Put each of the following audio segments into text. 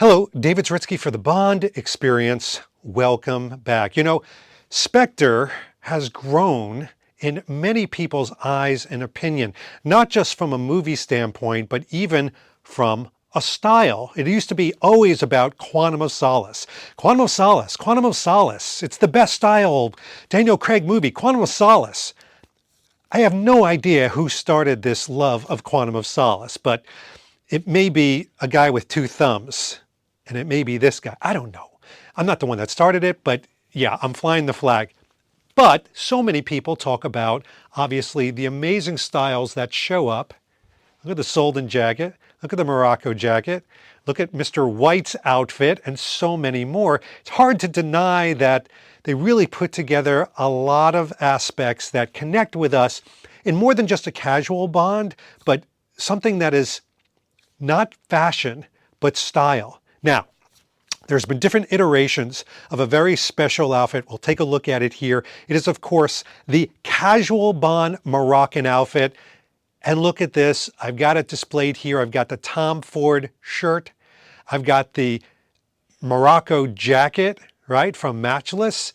Hello, David Zaritsky for the Bond Experience. Welcome back. You know, Spectre has grown in many people's eyes and opinion, not just from a movie standpoint, but even from a style. It used to be always about Quantum of Solace. Quantum of Solace, Quantum of Solace. It's the best style Daniel Craig movie, Quantum of Solace. I have no idea who started this love of Quantum of Solace, but it may be a guy with two thumbs, and it may be this guy. I don't know. I'm not the one that started it, but yeah, I'm flying the flag. But so many people talk about, obviously, the amazing styles that show up. Look at the Solden jacket. Look at the Morocco jacket. Look at Mr. White's outfit and so many more. It's hard to deny that they really put together a lot of aspects that connect with us in more than just a casual Bond, but something that is not fashion, but style. Now, there's been different iterations of a very special outfit. We'll take a look at it here. It is, of course, the casual Bond Moroccan outfit. And look at this. I've got it displayed here. I've got the Tom Ford shirt. I've got the Morocco jacket, right, from Matchless.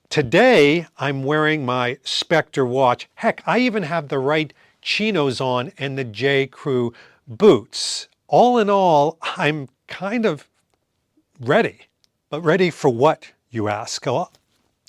Today, I'm wearing my Spectre watch. Heck, I even have the right chinos on and the J. Crew boots. All in all, I'm kind of ready. But ready for what, you ask? Well,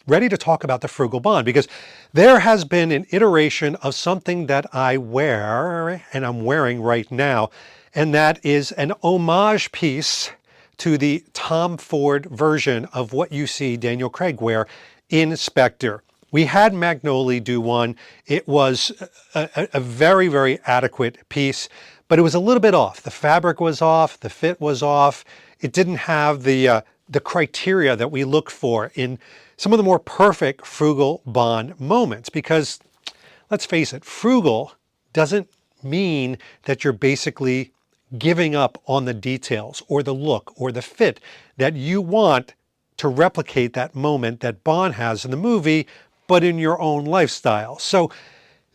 ready to talk about the Frugal Bond, because there has been an iteration of something that I wear, and I'm wearing right now, and that is an homage piece to the Tom Ford version of what you see Daniel Craig wear in Spectre. We had Magnoli do one. It was a very, very adequate piece, but it was a little bit off. The fabric was off, the fit was off. It didn't have the criteria that we look for in some of the more perfect Frugal Bond moments, because let's face it, frugal doesn't mean that you're basically giving up on the details or the look or the fit that you want to replicate that moment that Bond has in the movie, but in your own lifestyle. So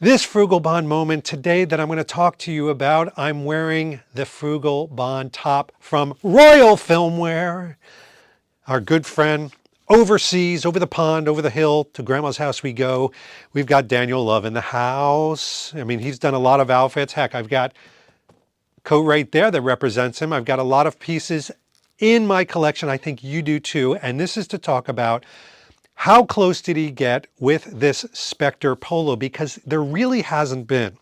this Frugal Bond moment today that I'm going to talk to you about, I'm wearing the Frugal Bond top from Royal Filmwear, our good friend. Overseas, over the pond, over the hill, to Grandma's house we go. We've got Daniel Love in the house. I mean, he's done a lot of outfits. Heck, I've got a coat right there that represents him. I've got a lot of pieces in my collection. I think you do too. And this is to talk about how close did he get with this Spectre Polo, because there really hasn't been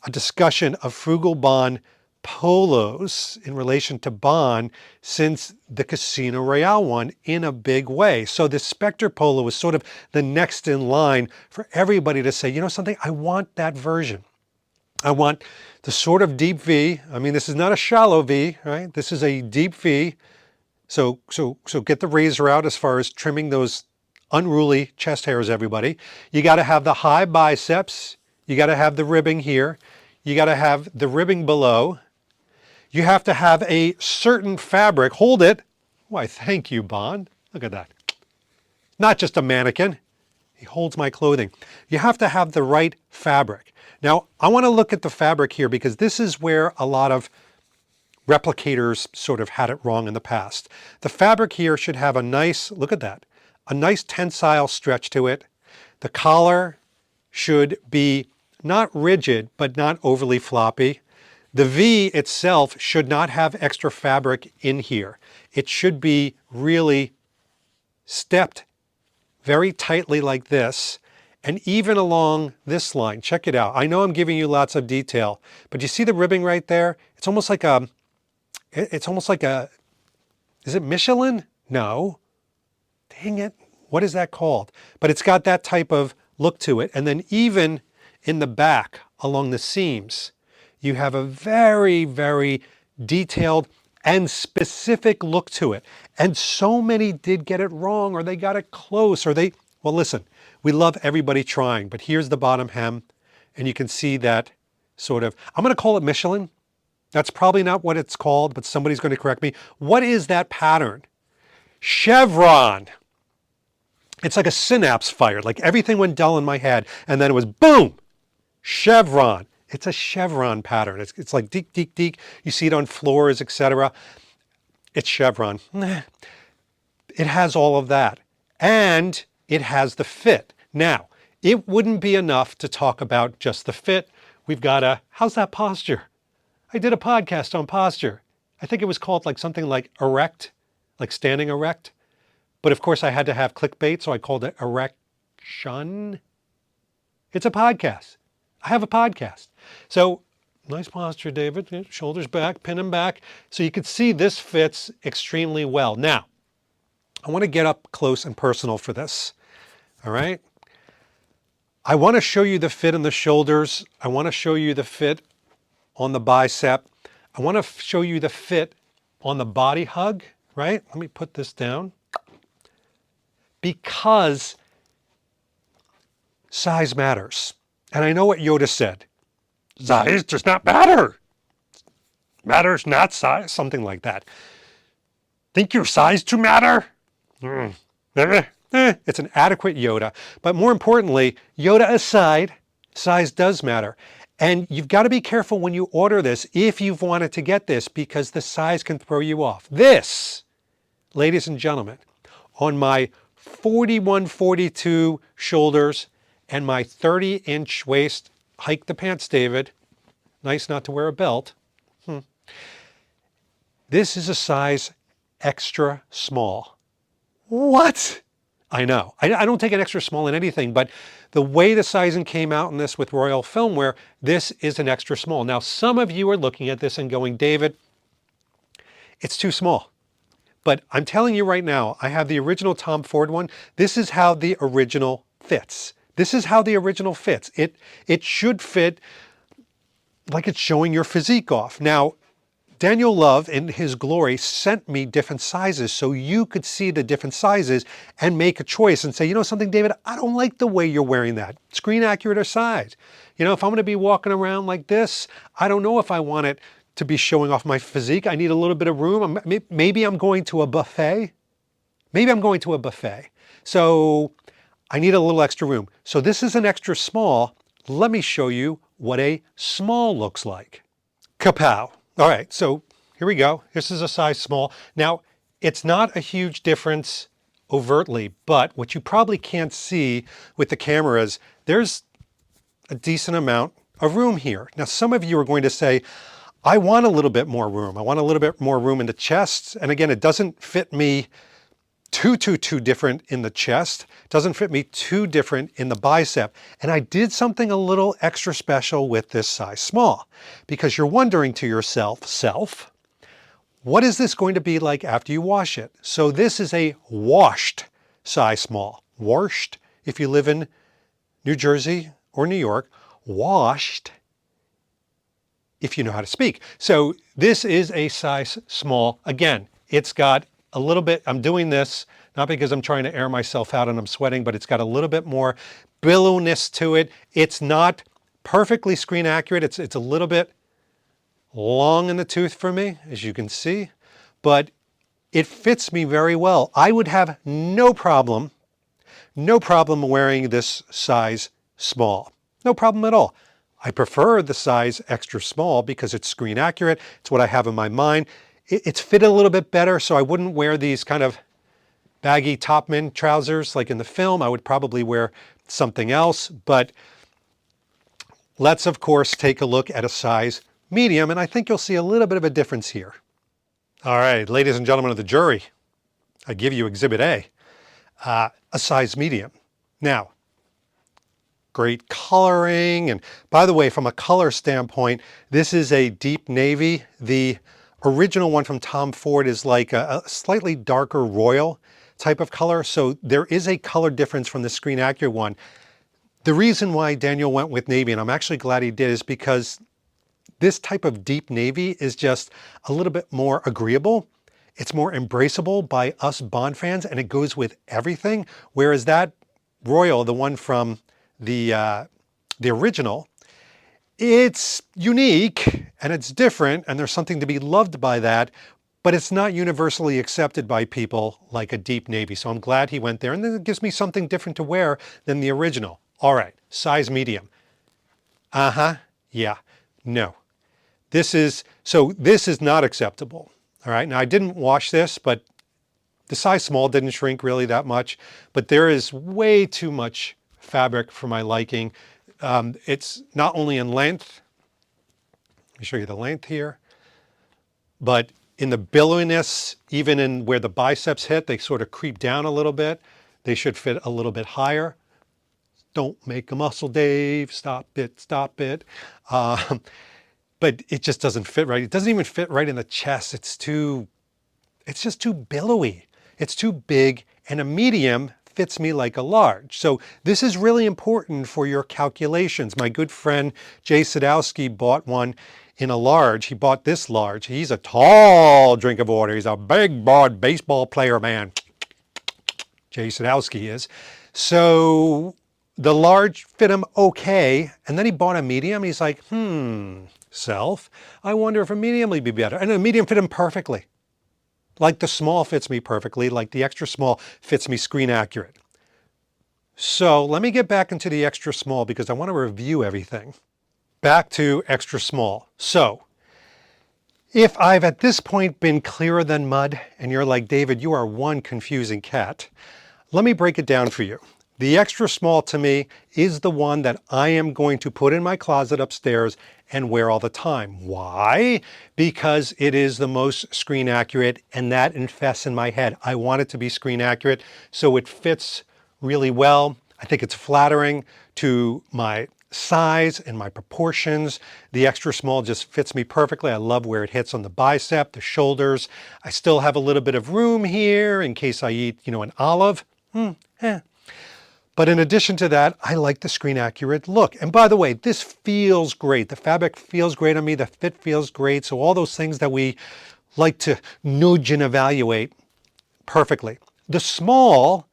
a discussion of Frugal Bond polos in relation to Bond since the Casino Royale one in a big way. So the Spectre Polo is sort of the next in line for everybody to say, you know something, I want that version. I want the sort of deep V. I mean, this is not a shallow V, right? This is a deep V. So get the razor out as far as trimming those unruly chest hairs, everybody. You got to have the high biceps. You got to have the ribbing here. You got to have the ribbing below. You have to have a certain fabric. Hold it. Why, thank you, Bond. Look at that. Not just a mannequin. He holds my clothing. You have to have the right fabric. Now, I want to look at the fabric here, because this is where a lot of replicators sort of had it wrong in the past. The fabric here should have a nice, look at that, a nice tensile stretch to it. The collar should be not rigid, but not overly floppy. The V itself should not have extra fabric in here. It should be really stepped very tightly like this, and even along this line. Check it out. I know I'm giving you lots of detail, but you see the ribbing right there? It's almost like a, is it Michelin? No. Dang it. What is that called? But it's got that type of look to it. And then even in the back along the seams, you have a very, very detailed and specific look to it. And so many did get it wrong, or they got it close, or well, listen, we love everybody trying, but here's the bottom hem, and you can see that sort of, I'm going to call it Michelin. That's probably not what it's called, but somebody's going to correct me. What is that pattern? Chevron. It's like a synapse fired, like everything went dull in my head, and then it was boom, chevron. It's a chevron pattern. It's like deek, deek, deek. You see it on floors, etc. It's chevron. It has all of that. And it has the fit. Now, it wouldn't be enough to talk about just the fit. We've got how's that posture? I did a podcast on posture. I think it was called like something like erect, like standing erect. But of course I had to have clickbait, so I called it erection. It's a podcast. I have a podcast. So nice posture, David. Shoulders back, pin them back. So you can see this fits extremely well. Now, I want to get up close and personal for this. All right. I want to show you the fit in the shoulders. I want to show you the fit on the bicep. I want to show you the fit on the body hug, right? Let me put this down. Because size matters. And I know what Yoda said. Size does not matter. Matters not size, something like that. Think your size to matter? It's an adequate Yoda. But more importantly, Yoda aside, size does matter. And you've got to be careful when you order this if you've wanted to get this, because the size can throw you off. This, ladies and gentlemen, on my 41-42 shoulders and my 30-inch waist, hike the pants, David. Nice not to wear a belt. This is a size extra small. What? I know. I don't take an extra small in anything, but the way the sizing came out in this with Royal Filmware, this is an extra small. Now, some of you are looking at this and going, David, it's too small. But I'm telling you right now, I have the original Tom Ford one. This is how the original fits. This is how the original fits. It should fit like it's showing your physique off. Now, Daniel Love, in his glory, sent me different sizes so you could see the different sizes and make a choice and say, you know something, David, I don't like the way you're wearing that. Screen accurate or size. You know, if I'm going to be walking around like this, I don't know if I want it to be showing off my physique. I need a little bit of room. Maybe I'm going to a buffet. Maybe I'm going to a buffet. So I need a little extra room. So this is an extra small. Let me show you what a small looks like. Kapow. All right, so here we go. This is a size small. Now, it's not a huge difference overtly, but what you probably can't see with the cameras, there's a decent amount of room here. Now, some of you are going to say, I want a little bit more room. I want a little bit more room in the chest. And again, it doesn't fit me too different in the chest. It doesn't fit me too different in the bicep. And I did something a little extra special with this size small, because you're wondering to yourself, what is this going to be like after you wash it? So this is a washed size small. Washed, if you live in New Jersey or New York. Washed, if you know how to speak. So this is a size small. Again, it's got a little bit, I'm doing this not because I'm trying to air myself out and I'm sweating, but it's got a little bit more billowness to it. It's not perfectly screen accurate. It's a little bit long in the tooth for me, as you can see, but it fits me very well. I would have no problem wearing this size small. No problem at all. I prefer the size extra small because it's screen accurate. It's what I have in my mind. It's fit a little bit better, so I wouldn't wear these kind of baggy Topman trousers like in the film. I would probably wear something else, but let's of course take a look at a size medium, and I think you'll see a little bit of a difference here. All right, ladies and gentlemen of the jury, I give you Exhibit A, a size medium. Now, great coloring, and by the way, from a color standpoint, this is a deep navy. The original one from Tom Ford is like a slightly darker royal type of color, so there is a color difference from the screen accurate one. The reason why Daniel went with navy, and I'm actually glad he did, is because this type of deep navy is just a little bit more agreeable. It's more embraceable by us Bond fans, and it goes with everything, whereas that royal, the one from the original, it's unique and it's different, and there's something to be loved by that, but it's not universally accepted by people like a deep navy. So I'm glad he went there, and then it gives me something different to wear than the original. All right, size medium. Yeah, no. This is not acceptable. All right, now I didn't wash this, but the size small didn't shrink really that much, but there is way too much fabric for my liking. It's not only in length, let me show you the length here, but in the billowiness, even in where the biceps hit, they sort of creep down a little bit. They should fit a little bit higher. Don't make a muscle, Dave. Stop it, stop it. But it just doesn't fit right. It doesn't even fit right in the chest. It's just too billowy. It's too big, and a medium fits me like a large. So this is really important for your calculations. My good friend Jay Sadowski bought one in a large. He bought this large. He's a tall drink of water. He's a big, broad baseball player, man. Jay Sadowski is. So the large fit him okay, and then he bought a medium. He's like, self, I wonder if a medium would be better. And a medium fit him perfectly. Like the small fits me perfectly, like the extra small fits me screen accurate. So let me get back into the extra small because I want to review everything. Back to extra small. So if I've at this point been clearer than mud and you're like, David, you are one confusing cat, let me break it down for you. The extra small to me is the one that I am going to put in my closet upstairs and wear all the time. Why? Because it is the most screen accurate, and that infests in my head. I want it to be screen accurate, so it fits really well. I think it's flattering to my size and my proportions. The extra small just fits me perfectly. I love where it hits on the bicep, the shoulders. I still have a little bit of room here in case I eat, an olive. But in addition to that, I like the screen accurate look. And by the way, this feels great. The fabric feels great on me. The fit feels great. So all those things that we like to nudge and evaluate perfectly. The small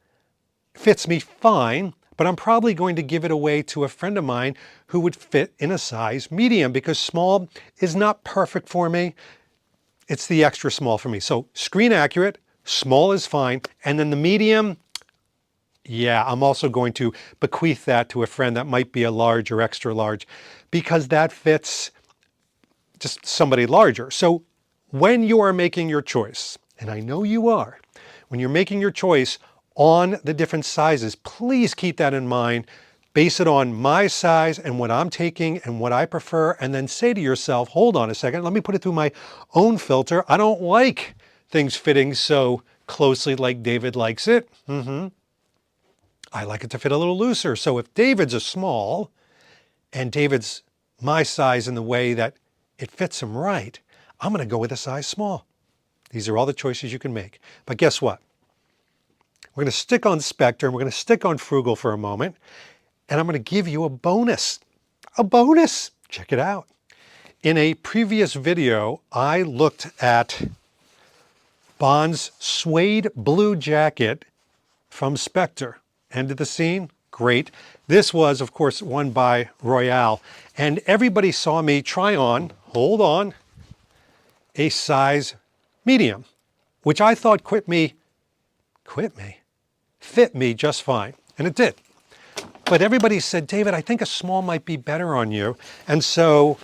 fits me fine, but I'm probably going to give it away to a friend of mine who would fit in a size medium because small is not perfect for me. It's the extra small for me. So screen accurate, small is fine. And then the medium, yeah, I'm also going to bequeath that to a friend that might be a large or extra large because that fits just somebody larger. So when you are making your choice, and I know you are, when you're making your choice on the different sizes, please keep that in mind. Base it on my size and what I'm taking and what I prefer, and then say to yourself, hold on a second, let me put it through my own filter. I don't like things fitting so closely like David likes it. I like it to fit a little looser. So if David's a small and David's my size in the way that it fits him right, I'm going to go with a size small. These are all the choices you can make. But guess what? We're going to stick on Spectre and we're going to stick on Frugal for a moment. And I'm going to give you a bonus. A bonus. Check it out. In a previous video, I looked at Bond's suede blue jacket from Spectre. End of the scene? Great. This was, of course, one by Royale. And everybody saw me try on, hold on, a size medium, which I thought fit me just fine. And it did. But everybody said, David, I think a small might be better on you. And so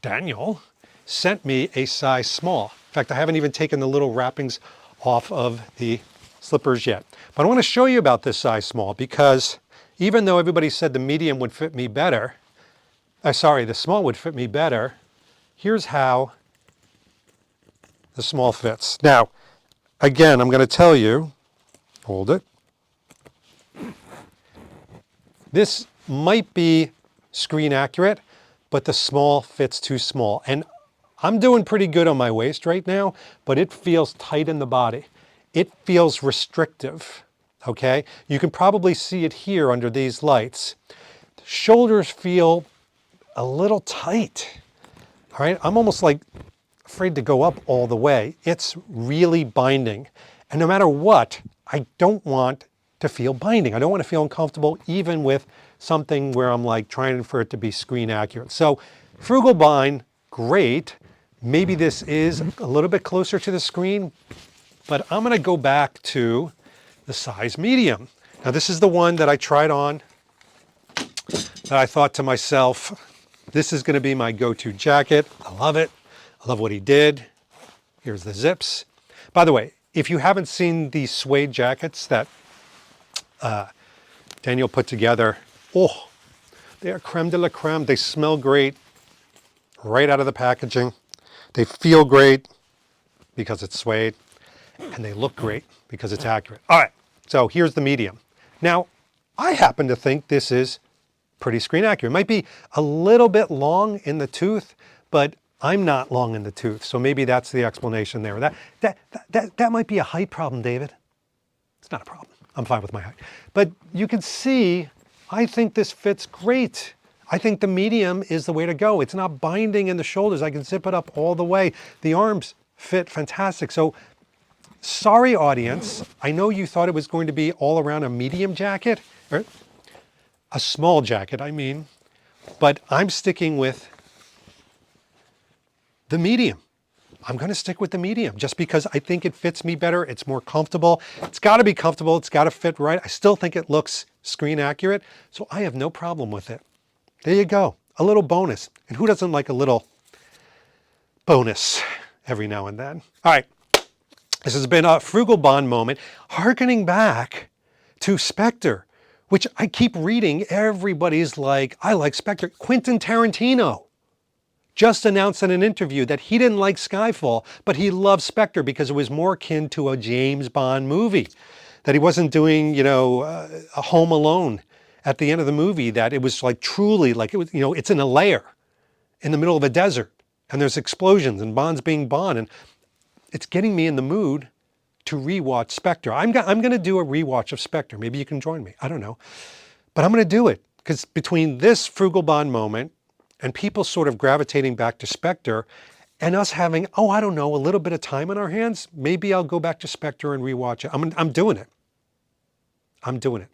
Daniel sent me a size small. In fact, I haven't even taken the little wrappings off of the slippers yet. But I want to show you about this size small because even though everybody said the medium would fit me better, the small would fit me better, here's how the small fits. Now, again, I'm going to tell you, hold it. This might be screen accurate, but the small fits too small. And I'm doing pretty good on my waist right now, but it feels tight in the body. It feels restrictive, okay? You can probably see it here under these lights. The shoulders feel a little tight, all right? I'm almost like afraid to go up all the way. It's really binding. And no matter what, I don't want to feel binding. I don't want to feel uncomfortable even with something where I'm like trying for it to be screen accurate. So Frugal Bond, great. Maybe this is a little bit closer to the screen, but I'm going to go back to the size medium. Now this is the one that I tried on that I thought to myself, this is going to be my go-to jacket. I love it. I love what he did. Here's the zips. By the way, if you haven't seen these suede jackets that Daniel put together, oh, they are creme de la creme. They smell great right out of the packaging. They feel great because it's suede, and they look great because it's accurate. All right, so here's the medium. Now, I happen to think this is pretty screen accurate. It might be a little bit long in the tooth, but I'm not long in the tooth, so maybe that's the explanation there. That might be a height problem, David. It's not a problem. I'm fine with my height. But you can see, I think this fits great. I think the medium is the way to go. It's not binding in the shoulders. I can zip it up all the way. The arms fit fantastic. So sorry, audience. I know you thought it was going to be all around a medium jacket, or a small jacket, I mean, but I'm sticking with the medium. I'm going to stick with the medium just because I think it fits me better. It's more comfortable. It's got to be comfortable. It's got to fit right. I still think it looks screen accurate, so I have no problem with it. There you go. A little bonus. And who doesn't like a little bonus every now and then? All right. This has been a Frugal Bond moment, hearkening back to Spectre, which I keep reading. Everybody's like, I like Spectre. Quentin Tarantino just announced in an interview that he didn't like Skyfall, but he loved Spectre because it was more akin to a James Bond movie. That he wasn't doing, a Home Alone at the end of the movie, that it was like truly like it was, it's in a lair in the middle of a desert and there's explosions and Bond's being Bond. And it's getting me in the mood to rewatch Spectre. I'm going to do a rewatch of Spectre. Maybe you can join me. I don't know. But I'm going to do it because between this Frugal Bond moment and people sort of gravitating back to Spectre and us having, a little bit of time on our hands, maybe I'll go back to Spectre and rewatch it. I'm doing it. I'm doing it.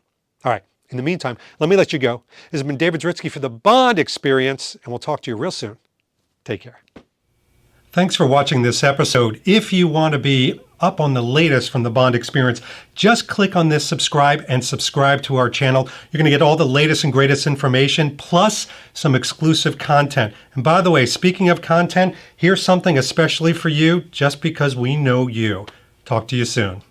All right. In the meantime, let me let you go. This has been David Zritsky for the Bond Experience, and we'll talk to you real soon. Take care. Thanks for watching this episode. If you want to be up on the latest from the Bond Experience, just click on this subscribe and subscribe to our channel. You're going to get all the latest and greatest information, plus some exclusive content. And by the way, speaking of content, here's something especially for you, just because we know you. Talk to you soon.